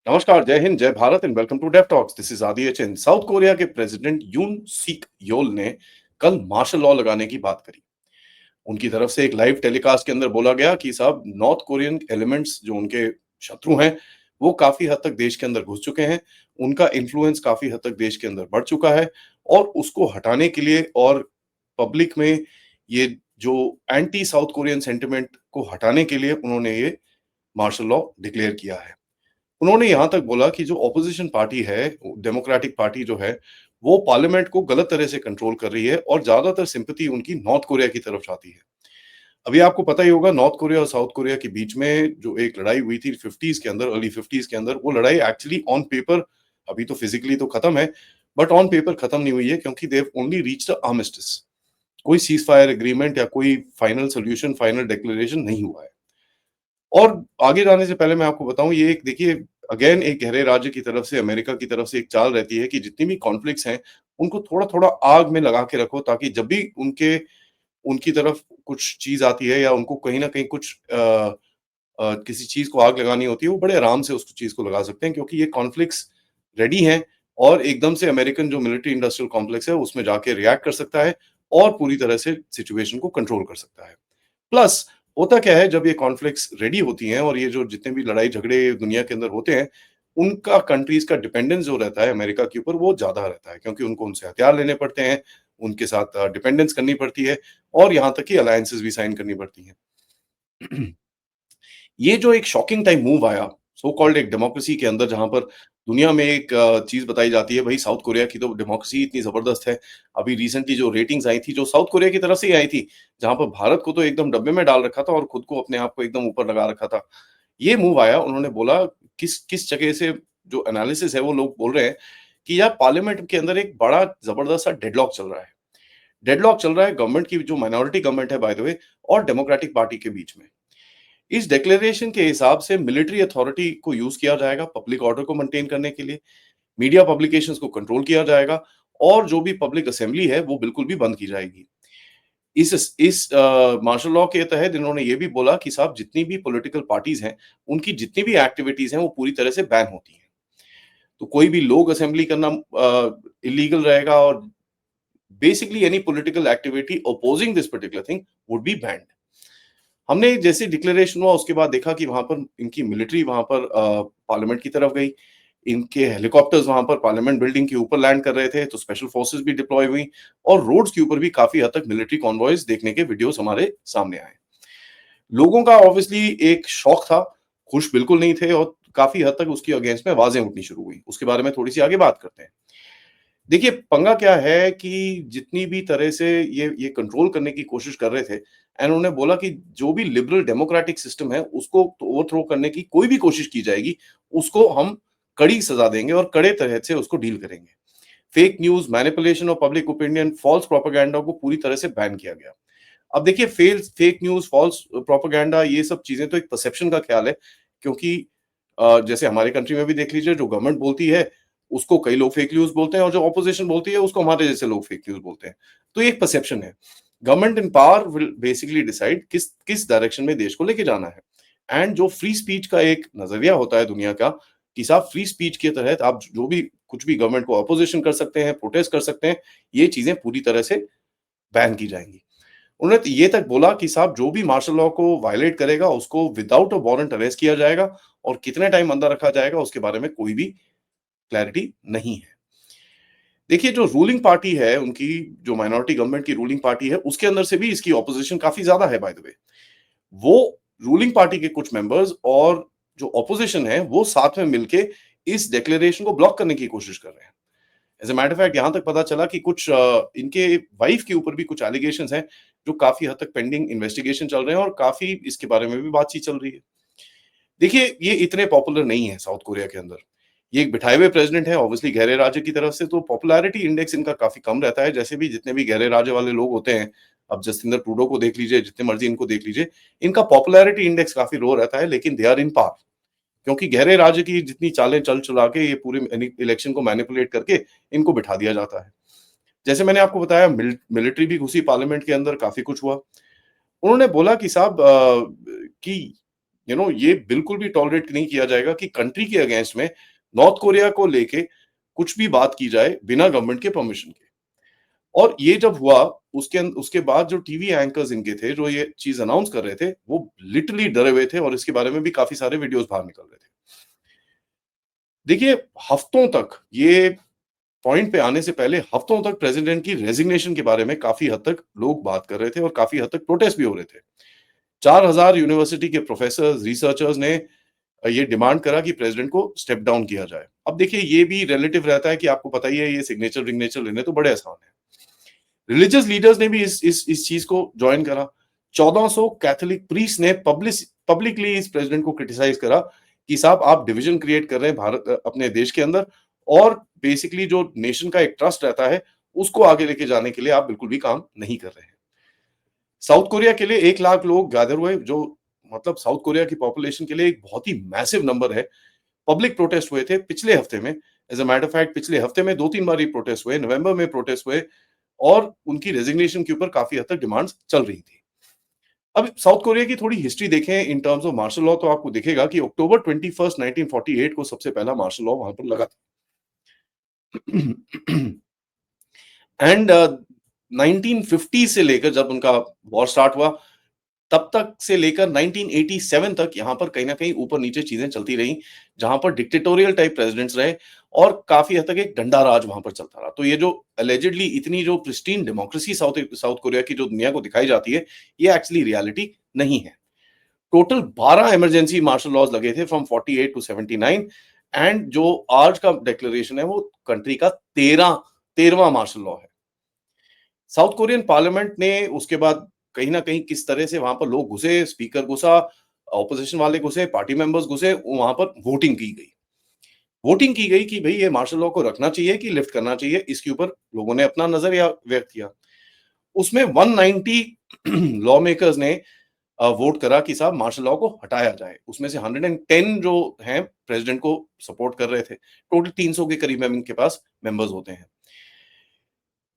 नमस्कार, जय हिंद, जय Bharat and welcome to Dev talks. This is Adi HN. South Korea के प्रेसिडेंट यून सीक योल ने कल मार्शल लॉ लगाने की बात करी। उनकी तरफ से एक लाइव टेलीकास्ट के अंदर बोला गया कि साहब नॉर्थ कोरियन एलिमेंट्स जो उनके शत्रु हैं, वो काफी हद तक देश के अंदर घुस चुके हैं। उनका इन्फ्लुएंस काफी हद तक देश के अंदर बढ़ चुका है और उसको हटाने के लिए और पब्लिक में ये जो एंटी साउथ कोरियन सेंटिमेंट को हटाने के लिए उन्होंने ये मार्शल लॉ डिक्लेयर किया है। उन्होंने यहां तक बोला कि जो ऑपोजिशन पार्टी है, डेमोक्रेटिक पार्टी जो है, वो पार्लियामेंट को गलत तरह से कंट्रोल कर रही है और ज्यादातर सिंपैथी उनकी नॉर्थ कोरिया की तरफ जाती है। अभी आपको पता ही होगा, नॉर्थ कोरिया और साउथ कोरिया के बीच में जो एक लड़ाई हुई थी 50s के अंदर, अर्ली 50s के अंदर, वो लड़ाई एक्चुअली ऑन पेपर, अभी तो फिजिकली तो खत्म है, बट ऑन पेपर खत्म नहीं हुई है क्योंकि देव ओनली रीच्ड अ आर्मिस्टिस। कोई सीज फायर एग्रीमेंट या कोई फाइनल सोल्यूशन, फाइनल डिक्लेरेशन नहीं हुआ है। और आगे जाने से पहले मैं आपको बताऊं, ये एक देखिए, अगेन एक गहरे राज्य की तरफ से, अमेरिका की तरफ से एक चाल रहती है कि जितनी भी कॉन्फ्लिक्ट्स हैं, उनको थोड़ा-थोड़ा आग में लगा के रखो, ताकि जब भी उनकी तरफ कुछ चीज़ आती है या उनको कहीं न कहीं कुछ किसी चीज़ को आग लगानी होती है, वो बड़े आराम से उस चीज़ को लगा सकते हैं, क्योंकि ये कॉन्फ्लिक्ट्स रेडी हैं और एकदम से अमेरिकन जो मिलिट्री इंडस्ट्रियल कॉम्प्लेक्स है, उसमें जाके रिएक्ट कर सकता है और पूरी तरह से सिचुएशन को कंट्रोल कर सकता है। प्लस होता क्या है, जब ये कॉन्फ्लिक्ट्स रेडी होती हैं और ये जो जितने भी लड़ाई झगड़े दुनिया के अंदर होते हैं, उनका कंट्रीज का डिपेंडेंस जो रहता है अमेरिका के ऊपर, वो ज्यादा रहता है, क्योंकि उनको उनसे हथियार लेने पड़ते हैं, उनके साथ डिपेंडेंस करनी पड़ती है और यहाँ तक कि अलायंसेस भी साइन करनी पड़ती हैं। ये जो एक शॉकिंग टाइम मूव आया, सो कॉल्ड एक डेमोक्रेसी के अंदर, जहां पर दुनिया में एक चीज बताई जाती है, भाई साउथ कोरिया की तो डेमोक्रेसी इतनी जबरदस्त है। अभी रिसेंटली जो रेटिंग्स आई थी, जो साउथ कोरिया की तरफ से ही आई थी, जहां पर भारत को तो एकदम डब्बे में डाल रखा था और खुद को, अपने आप को एकदम ऊपर लगा रखा था। ये मूव आया, उन्होंने बोला, किस किस जगह से जो एनालिसिस है, वो लोग बोल रहे हैं कि यार पार्लियामेंट के अंदर एक बड़ा जबरदस्त सा डेडलॉक चल रहा है। डेडलॉक चल रहा है गवर्नमेंट की, जो माइनॉरिटी गवर्नमेंट है बाय द वे, और डेमोक्रेटिक पार्टी के बीच में। इस डिक्लेरेशन के हिसाब से मिलिट्री अथॉरिटी को यूज किया जाएगा पब्लिक ऑर्डर को मेंटेन करने के लिए, मीडिया पब्लिकेशंस को कंट्रोल किया जाएगा और जो भी पब्लिक असेंबली है, वो बिल्कुल भी बंद की जाएगी। इस मार्शल लॉ के तहत इन्होंने ये भी बोला कि साहब जितनी भी पॉलिटिकल पार्टीज हैं, उनकी जितनी भी एक्टिविटीज हैं, वो पूरी तरह से बैन होती हैं। तो कोई भी लोग असेंबली करना इलीगल रहेगा और basically any political activity opposing this particular thing would be band. हमने जैसे डिक्लेरेशन हुआ, उसके बाद देखा कि वहां पर इनकी मिलिट्री वहां पर पार्लियामेंट की तरफ गई। इनके हेलीकॉप्टर्स वहां पर पार्लियामेंट बिल्डिंग के ऊपर लैंड कर रहे थे, तो स्पेशल फोर्सेस भी डिप्लॉय हुई और रोड्स के ऊपर भी काफी हद तक मिलिट्री कॉन्वॉयज देखने के वीडियोस हमारे सामने आए। लोगों का ऑब्वियसली एक शौक था, खुश बिल्कुल नहीं थे और काफी हद तक उसकी अगेंस्ट में आवाजें उठनी शुरू हुई। उसके बारे में थोड़ी सी आगे बात करते हैं। देखिए, पंगा क्या है कि जितनी भी तरह से ये कंट्रोल करने की कोशिश कर रहे थे, एंड उन्होंने बोला कि जो भी लिबरल डेमोक्रेटिक सिस्टम है, उसको ओवरथ्रो करने की कोई भी कोशिश की जाएगी, उसको हम कड़ी सजा देंगे और कड़े तरह से उसको डील करेंगे। Fake news, manipulation of public opinion, false propaganda को पूरी तरह से बैन किया गया। अब देखिए, फेक न्यूज, फॉल्स प्रोपेगेंडा, ये सब चीजें तो एक परसेप्शन का ख्याल है, क्योंकि जैसे हमारे कंट्री में भी देख लीजिए, जो गवर्नमेंट बोलती है उसको कई लोग फेक न्यूज बोलते हैं और जो ऑपोजिशन बोलती है उसको हमारे जैसे लोग फेक न्यूज बोलते हैं। तो ये एक परसेप्शन है। Government in power will basically decide किस किस डायरेक्शन में देश को लेके जाना है। एंड जो फ्री स्पीच का एक नजरिया होता है दुनिया का, कि साहब फ्री स्पीच के तहत आप जो भी कुछ भी गवर्नमेंट को अपोजिशन कर सकते हैं, प्रोटेस्ट कर सकते हैं, ये चीजें पूरी तरह से बैन की जाएंगी। उन्होंने तो ये तक बोला कि साहब जो भी मार्शल लॉ को वायलेट करेगा, उसको विदाउट अ वारंट अरेस्ट किया जाएगा और कितने टाइम अंदर रखा जाएगा, उसके बारे में कोई भी क्लैरिटी नहीं है। देखिए, जो रूलिंग पार्टी है उनकी, जो माइनॉरिटी गवर्नमेंट की रूलिंग पार्टी है, उसके अंदर से भी इसकी ऑपोजिशन काफी ज्यादा है बाय द वे। वो रूलिंग पार्टी के कुछ मेंबर्स और जो ऑपोजिशन है, वो साथ में मिलके इस डिक्लेरेशन को ब्लॉक करने की कोशिश कर रहे हैं। एज अ मैटर फैक्ट, यहां तक पता चला कि कुछ इनके वाइफ के ऊपर भी कुछ एलिगेशंस हैं, जो काफी हद तक पेंडिंग इन्वेस्टिगेशन चल रहे हैं और काफी इसके बारे में भी बातचीत चल रही है। देखिए, ये इतने पॉपुलर नहीं है साउथ कोरिया के अंदर। ये एक बिठाए हुए प्रेसिडेंट है, ऑब्वियसली गहरे राज्य की तरफ से, तो पॉपुलैरिटी इंडेक्स इनका काफी कम रहता है। जैसे भी जितने भी गहरे राज्य वाले लोग होते हैं, अब जस्टिन ट्रूडो को देख लीजिए, जितने मर्जी इनको देख लीजिए, इनका पॉपुलैरिटी इंडेक्स काफी लो रहता है, लेकिन दे आर इन पावर। क्योंकि गहरे राज्य की जितनी चालें चल चला के ये पूरे इलेक्शन को मैनिपुलेट करके इनको बिठा दिया जाता है। जैसे मैंने आपको बताया, मिलिट्री भी घुसी पार्लियामेंट के अंदर, काफी कुछ हुआ। उन्होंने बोला कि साहब कि ये बिल्कुल भी टॉलरेट नहीं किया जाएगा कि कंट्री के अगेंस्ट में नॉर्थ कोरिया को लेके कुछ भी बात की जाए बिना गवर्नमेंट के परमिशन के। और ये जब हुआ, उसके बाद जो टीवी एंकर्स इनके थे, जो ये चीज़ अनाउंस कर रहे थे, वो लिटरली डरे हुए थे और इसके बारे में भी काफ़ी सारे वीडियोज़ बाहर निकल रहे थे। देखिए, हफ्तों तक ये पॉइंट पे आने से पहले हफ्तों तक प्रेसिडेंट की रेजिग्नेशन के बारे में काफ़ी हद तक लोग बात कर रहे थे और काफ़ी हद तक प्रोटेस्ट भी हो रहे थे। 4000 यूनिवर्सिटी के प्रोफेसर्स, रिसर्चर्स ने ये डिमांड करा कि प्रेसिडेंट को स्टेप डाउन किया जाए। अब देखिए, ये भी रिलेटिव रहता है कि आपको पता ही है, ये सिग्नेचर-विग्नेचर लेने तो बड़े आसान है। रिलीजियस लीडर्स ने भी इस चीज को ज्वाइन करा। 1400 कैथोलिक प्रीस्ट ने पब्लिकली इस प्रेसिडेंट को क्रिटिसाइज करा कि साहब, आप डिवीजन क्रिएट कर रहे हैं भारत अपने देश के अंदर, और बेसिकली जो नेशन का एक ट्रस्ट रहता है उसको आगे लेके जाने के लिए आप बिल्कुल भी काम नहीं कर रहे हैं। साउथ कोरिया के लिए 1 लाख लोग गैदर हुए, जो मतलब साउथ कोरिया की पॉपुलेशन के लिए एक बहुत ही मैसिव नंबर है। पब्लिक प्रोटेस्ट हुए थे पिछले हफ्ते में। As a matter of fact, पिछले हफ्ते में 2-3 बार ये प्रोटेस्ट हुए, नवंबर में प्रोटेस्ट हुए और उनकी रेजिग्नेशन के ऊपर काफी हद तक डिमांड्स चल रही थी। अब साउथ कोरिया की थोड़ी हिस्ट्री देखें in terms of martial law, तो आपको दिखेगा कि अक्टूबर 21 1948 को सबसे पहला मार्शल लॉ वहां पर लगा था। एंड 1950 से लेकर जब उनका वॉर स्टार्ट हुआ, तब तक से लेकर 1987 तक यहाँ पर कहीं ना कहीं ऊपर नीचे चीजें चलती रही, जहां पर डिक्टेटोरियल टाइप प्रेसिडेंट्स रहे और काफी हद तक एक डंडा राज वहां पर चलता रहा। तो ये जो अलेजेडली इतनी जो pristine democracy south south Korea की जो दुनिया को दिखाई जाती है, ये एक्चुअली रियलिटी नहीं है। टोटल 12 इमरजेंसी मार्शल लॉज लगे थे फ्रॉम 48 टू 79, एंड जो आज का डिक्लेरेशन है वो कंट्री का 13वां मार्शल लॉ है। साउथ कोरियन पार्लियामेंट ने उसके बाद कहीं ना कहीं किस तरह से वहां पर लोग घुसे, स्पीकर घुसा, ऑपोजिशन वाले घुसे, पार्टी मेंबर्स घुसे, वहां पर वोटिंग की गई। वोटिंग की गई कि भाई ये मार्शल लॉ को रखना चाहिए कि लिफ्ट करना चाहिए, इसके ऊपर लोगों ने अपना नजरिया व्यक्त किया। उसमें 190 लॉ मेकर्स ने वोट करा कि साहब मार्शल लॉ को हटाया जाए। उसमें से 110 जो हैं प्रेसिडेंट को सपोर्ट कर रहे थे। टोटल 300 के करीब इनके पास मेंबर्स होते हैं।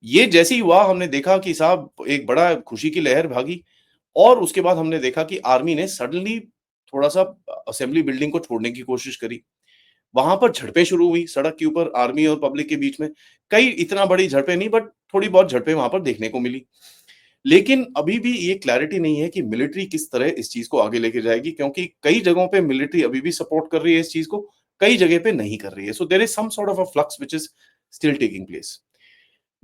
ये जैसे ही हुआ, हमने देखा कि साहब एक बड़ा खुशी की लहर भागी और उसके बाद हमने देखा कि आर्मी ने सडनली थोड़ा-सा असेंबली बिल्डिंग को छोड़ने की कोशिश करी। वहां पर झड़पें शुरू हुई सड़क के ऊपर आर्मी और पब्लिक के बीच में। कई इतना बड़ी झड़पें नहीं, बट थोड़ी बहुत झड़पें वहां पर देखने को मिली। लेकिन अभी भी ये क्लैरिटी नहीं है कि मिलिट्री किस तरह इस चीज को आगे लेके जाएगी, क्योंकि कई जगहों पे मिलिट्री अभी भी सपोर्ट कर रही है इस चीज को, कई जगह पे नहीं कर रही है। So there is some sort of a flux which is still taking place.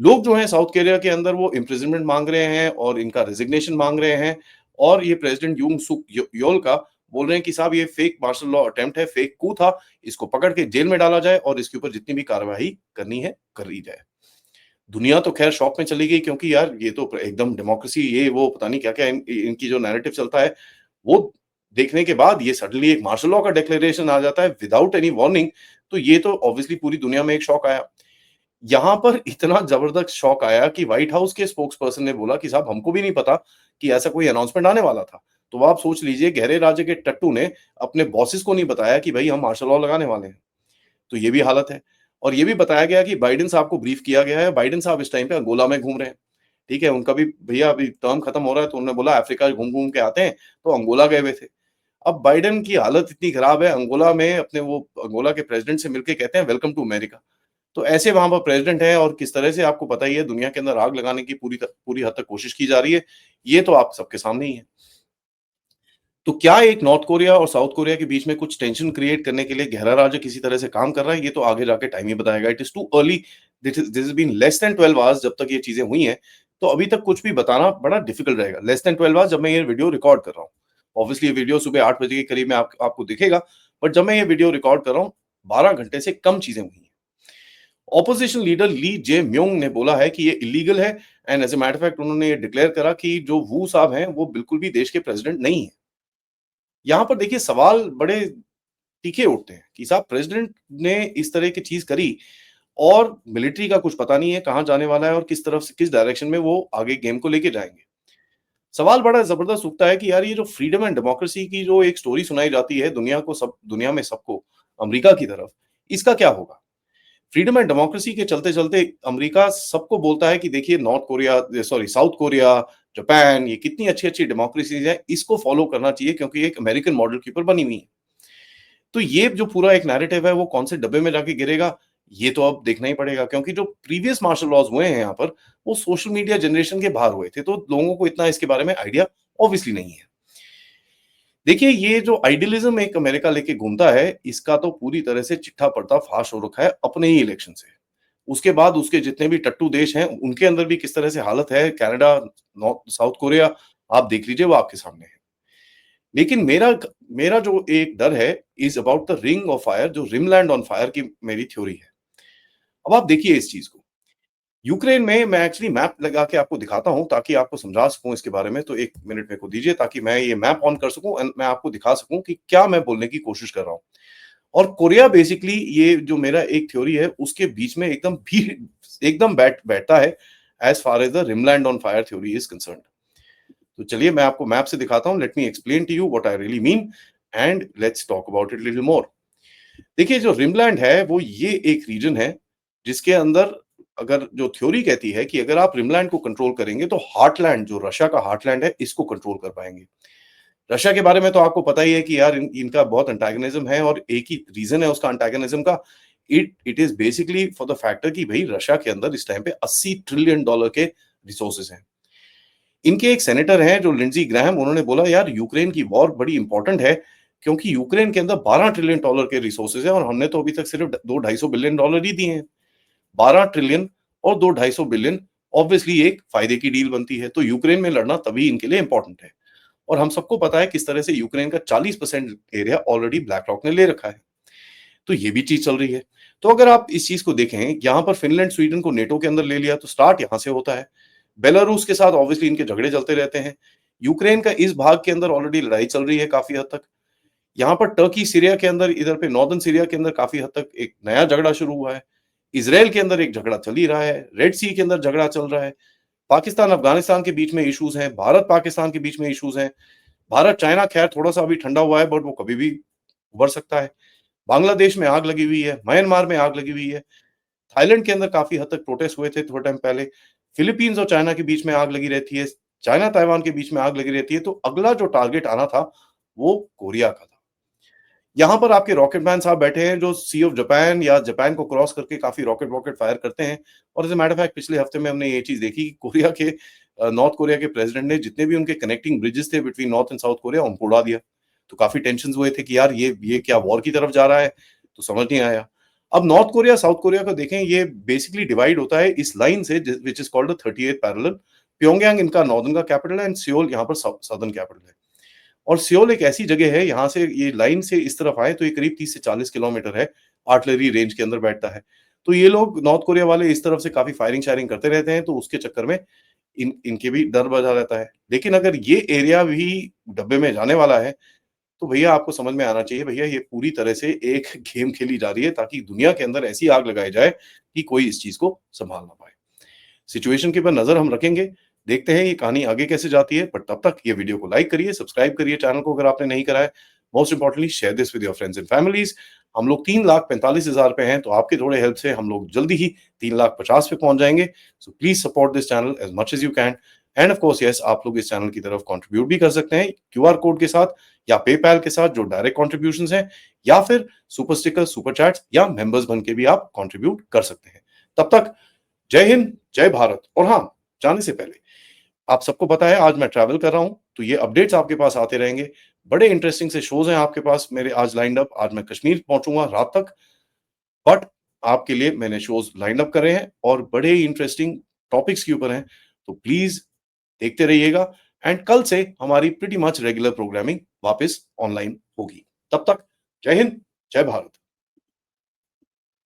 लोग जो हैं साउथ कोरिया के अंदर वो इम्प्रिजनमेंट मांग रहे हैं और इनका रेजिग्नेशन मांग रहे हैं, और ये प्रेसिडेंट यूंग सुक योल का बोल रहे हैं कि साहब ये फेक मार्शल लॉ अटेम्प्ट है, फेक कू था, इसको पकड़ के जेल में डाला जाए और इसके ऊपर जितनी भी कार्रवाई करनी है करी जाए। दुनिया तो खैर शॉक में चली गई, क्योंकि यार ये तो एकदम डेमोक्रेसी, ये वो पता नहीं क्या क्या इनकी जो नैरेटिव चलता है, वो देखने के बाद ये सडनली एक मार्शल लॉ का डिक्लेरेशन आ जाता है विदाउट एनी वार्निंग। तो ये तो ऑब्वियसली पूरी दुनिया में एक शॉक आया। यहाँ पर इतना जबरदस्त शॉक आया कि व्हाइट हाउस के स्पोक्स पर्सन ने बोला कि साहब हमको भी नहीं पता कि ऐसा कोई अनाउंसमेंट आने वाला था। तो आप सोच लीजिए, गहरे राज्य के टट्टू ने अपने बॉसेस को नहीं बताया कि भाई हम मार्शल लॉ लगाने वाले हैं। तो ये भी हालत है। और ये भी बताया गया कि बाइडेन साहब को ब्रीफ किया गया है। बाइडेन साहब इस टाइम पे अंगोला में घूम रहे हैं। ठीक है, उनका भी भैया अभी टर्म खत्म हो रहा है, तो उन्होंने बोला अफ्रीका घूम-घूम के आते हैं, तो अंगोला गए हुए थे। अब बाइडेन की हालत इतनी खराब है, अंगोला में अपने वो अंगोला के प्रेसिडेंट से मिलके कहते हैं वेलकम टू अमेरिका। तो ऐसे वहां पर प्रेसिडेंट है और किस तरह से आपको पता ही है दुनिया के अंदर आग लगाने की पूरी हद तक कोशिश की जा रही है, ये तो आप सबके सामने ही है। तो क्या एक नॉर्थ कोरिया और साउथ कोरिया के बीच में कुछ टेंशन क्रिएट करने के लिए गहरा राज्य किसी तरह से काम कर रहा है, ये तो आगे जाके टाइम ही बताएगा। It is too early. This is been less than 12 hours जब तक ये चीजें हुई हैं, तो अभी तक कुछ भी बताना बड़ा डिफिकल्ट रहेगा। लेस देन 12 आवर्स जब मैं ये वीडियो रिकॉर्ड कर रहा हूँ। ऑब्वियसली ये वीडियो सुबह 8 बजे के करीब में आपको दिखेगा, बट जब मैं ये वीडियो रिकॉर्ड कर रहा हूँ, 12 घंटे से कम चीजें हुई हैं। Opposition leader Lee Jae Myung ने बोला है कि ये इलीगल है, and as a matter of fact उन्होंने ये डिक्लेयर करा कि जो वू साहब हैं वो बिल्कुल भी देश के प्रेसिडेंट नहीं है। यहाँ पर देखिए सवाल बड़े तीखे उठते हैं कि साहब प्रेसिडेंट ने इस तरह की चीज करी और मिलिट्री का कुछ पता नहीं है कहाँ जाने वाला है और किस तरफ से किस डायरेक्शन में वो आगे गेम को लेके जाएंगे। सवाल बड़ा जबरदस्त उठता है कि यार ये जो फ्रीडम एंड डेमोक्रेसी की जो एक स्टोरी सुनाई जाती है दुनिया में सबको, अमेरिका की तरफ, इसका क्या होगा? फ्रीडम एंड डेमोक्रेसी के चलते चलते अमेरिका सबको बोलता है कि देखिए north Korea, sorry south Korea, Japan, ये कितनी अच्छी-अच्छी डेमोक्रेसीज़ हैं, इसको फॉलो करना चाहिए क्योंकि ये एक अमेरिकन मॉडल के ऊपर बनी हुई है। तो ये जो पूरा एक नैरेटिव है वो कौन से डब्बे में जाके गिरेगा, ये तो अब देखना ही पड़ेगा क्योंकि जो प्रीवियस मार्शल लॉज़ हुए हैं यहाँ पर, वो सोशल मीडिया जनरेशन के बाहर हुए थे, तो लोगों को इतना इसके बारे में आइडिया ऑब्वियसली नहीं है। देखिए, ये जो आइडियलिज़्म एक अमेरिका लेके घूमता है, इसका तो पूरी तरह से चिट्ठा पर्दाफ़ाश हो रखा है अपने ही इलेक्शन से। उसके बाद उसके जितने भी टट्टू देश हैं, उनके अंदर भी किस तरह से हालत है, कनाडा, नॉर्थ साउथ कोरिया, आप देख लीजिए वो आपके सामने है। लेकिन मेरा जो एक डर है is about the ring of fire जो रिमलैंड ऑन फायर की मेरी थ्योरी है। अब आप देखिए इस चीज़ को। यूक्रेन में मैं एक्चुअली मैप लगा के आपको दिखाता हूँ ताकि आपको समझा सकूँ इसके बारे में, तो 1 मिनट मेरे को दीजिए ताकि मैं ये मैप ऑन कर सकूँ एंड मैं आपको दिखा सकूँ कि क्या मैं बोलने की कोशिश कर रहा हूँ। और कोरिया बेसिकली ये जो मेरा एक थ्योरी है उसके बीच में एकदम बैठता है as far as the rimland on fire theory is concerned. तो चलिए मैं आपको मैप से दिखाता हूँ, let me explain to you what I really mean and let's talk about it little more. देखिए जो रिमलैंड है वो ये एक रीजन है जिसके अंदर अगर जो थ्योरी कहती है कि अगर आप रिमलैंड को कंट्रोल करेंगे तो हार्टलैंड जो रशिया का हार्टलैंड है इसको कंट्रोल कर पाएंगे। रशिया के बारे में तो आपको पता ही है कि यार इनका बहुत एंटागोनिज्म है और एक ही रीजन है उसका एंटागोनिज्म का। It is basically for the factor कि भाई रशिया के अंदर इस टाइम पे 80 ट्रिलियन डॉलर के रिसोर्सेज हैं। इनके एक सेनेटर हैं जो लिंडजी ग्रैहम, उन्होंने बोला यार यूक्रेन की वॉर बड़ी इंपॉर्टेंट है क्योंकि यूक्रेन के अंदर 12 ट्रिलियन डॉलर के रिसोर्सेज हैं और हमने तो अभी तक सिर्फ 2-250 बिलियन डॉलर ही दिए हैं। 12 ट्रिलियन और 2-250 बिलियन ऑब्वियसली एक फायदे की डील बनती है। तो यूक्रेन में लड़ना तभी इनके लिए इंपॉर्टेंट है। और हम सबको पता है किस तरह से यूक्रेन का 40% एरिया ऑलरेडी ब्लैक रॉक ने ले रखा है। तो ये भी चीज चल रही है। तो अगर आप इस चीज को देखें, यहाँ पर फिनलैंड स्वीडन को नेटो के अंदर ले लिया तो स्टार्ट यहाँ से होता है। बेलारूस के साथ ऑब्वियसली इनके झगड़े चलते रहते हैं। यूक्रेन का इस भाग के अंदर ऑलरेडी लड़ाई चल रही है काफी हद तक। यहाँ पर टर्की सीरिया के अंदर, इधर पे नॉर्दर्न सीरिया के अंदर काफी हद तक एक नया झगड़ा शुरू हुआ है। इसराइल के अंदर एक झगड़ा चल ही रहा है, रेड सी के अंदर झगड़ा चल रहा है, पाकिस्तान अफगानिस्तान के बीच में इश्यूज हैं, भारत पाकिस्तान के बीच में इश्यूज हैं। भारत चाइना खैर थोड़ा-सा अभी ठंडा हुआ है बट वो कभी भी उभर सकता है। बांग्लादेश में आग लगी हुई है, म्यांमार में आग लगी हुई है, थाईलैंड के अंदर काफ़ी हद तक प्रोटेस्ट हुए थे थोड़े टाइम पहले, फिलीपींस और चाइना के बीच में आग लगी रहती है, चाइना ताइवान के बीच में आग लगी रहती है, तो अगला जो टारगेट आना था, वो कोरिया का था। यहाँ पर आपके रॉकेट मैन साहब बैठे हैं जो सी ऑफ जापान या जापान को क्रॉस करके काफ़ी रॉकेट-वॉकेट फायर करते हैं और as a matter of fact पिछले हफ्ते में हमने ये चीज़ देखी कि नॉर्थ कोरिया के प्रेज़िडेंट ने जितने भी उनके कनेक्टिंग ब्रिजेस थे between north and south Korea उनको उड़ा दिया। तो काफ़ी टेंशन्स हुए थे कि यार ये क्या वॉर की तरफ जा रहा है? तो समझ नहीं आया। अब नॉर्थ कोरिया, साउथ कोरिया को देखें, ये बेसिकली डिवाइड होता है इस लाइन से which is called the 38th parallel. Pyongyang इनका नॉर्दर्न का कैपिटल है एंड सियोल यहाँ पर सदर्न कैपिटल है। और सियोल एक ऐसी जगह है, यहाँ से ये लाइन से इस तरफ आए तो ये करीब 30 से 40 किलोमीटर है, आर्टिलरी रेंज के अंदर बैठता है। तो ये लोग नॉर्थ कोरिया वाले इस तरफ से काफ़ी फायरिंग-शायरिंग करते रहते हैं, तो उसके चक्कर में इनके भी डर बजा रहता है। लेकिन अगर ये एरिया भी डब्बे में जाने वाला है, तो भैया आपको समझ में आना चाहिए भैया ये पूरी तरह से एक गेम खेली जा रही है ताकि दुनिया के अंदर ऐसी आग लगाई जाए कि कोई इस चीज़ को सँभाल ना पाए। सिचुएशन के ऊपर नज़र हम रखेंगे, देखते हैं ये कहानी आगे कैसे जाती है, बट तब तक ये वीडियो को लाइक करिए, सब्सक्राइब करिए चैनल को अगर आपने नहीं करा है। Most importantly share this with your friends and families. हम लोग 3,45,000 पे हैं, तो आपके थोड़े हेल्प से हम लोग जल्दी ही 3,50,000 पे पहुँच जाएँगे। So please support this channel as much as you can end of course yes, आप लोग इस चैनल की तरफ कंट्रीब्यूट भी कर सकते हैं क्यूआर कोड के साथ या पेपैल के साथ जो डायरेक्ट कंट्रीब्यूशंस हैं, या फिर सुपर स्टिकर, सुपर चैट्स या मेंबर्स बन के भी आप कंट्रीब्यूट कर सकते हैं। तब तक जय हिंद, जय भारत। और हाँ, जाने से पहले आप सबको पता है आज मैं ट्रैवल कर रहा हूँ, तो ये अपडेट्स आपके पास आते रहेंगे। बड़े इंटरेस्टिंग से शोज़ हैं आपके पास मेरे आज लाइन्ड अप। आज मैं कश्मीर पहुँचूँगा रात तक, बट आपके लिए मैंने शोज़ लाइन अप करे हैं और बड़े ही इंटरेस्टिंग टॉपिक्स के ऊपर हैं, तो प्लीज़ देखते रहिएगा एंड कल से हमारी प्रीटी मच रेगुलर प्रोग्रामिंग वापस ऑनलाइन होगी। तब तक जय हिंद, जय भारत।